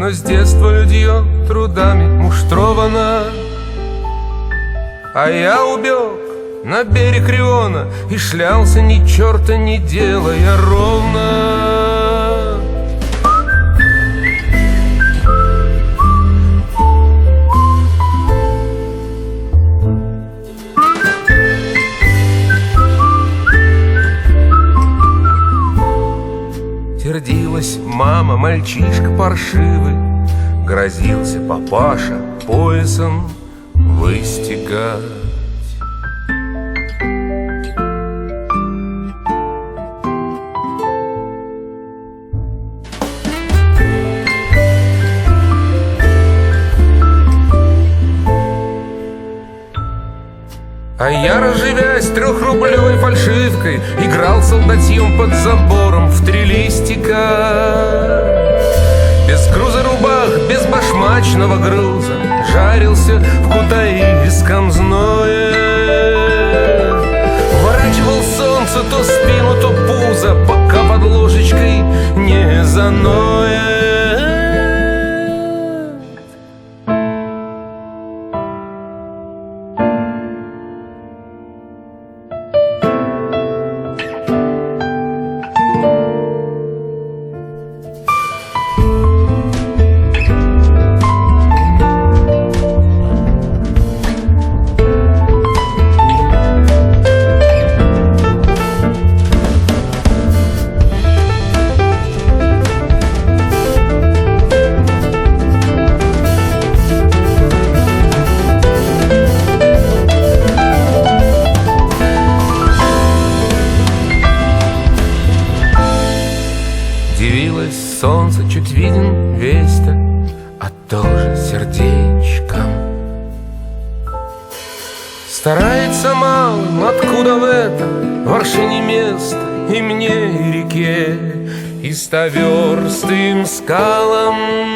но с детства людье трудами муштрована. А я убег на берег Риона и шлялся, ни черта не делая ровно. Сердилась мама, мальчишка паршивый, грозился папаша поясом выстигать. А я, разживясь трехрублевой фальшивкой, играл солдатьем под забором в 3 листика. Без груза рубах, без башмачного груза жарился в кутаиском зное. Ворачивал солнце то спину, то пузо, пока под ложечкой не заноет. Дивилось солнце, чуть виден весь-то, а тоже сердечком. Старается малым, откуда в этом воршине место и мне, и реке, и 100 верст им скалам.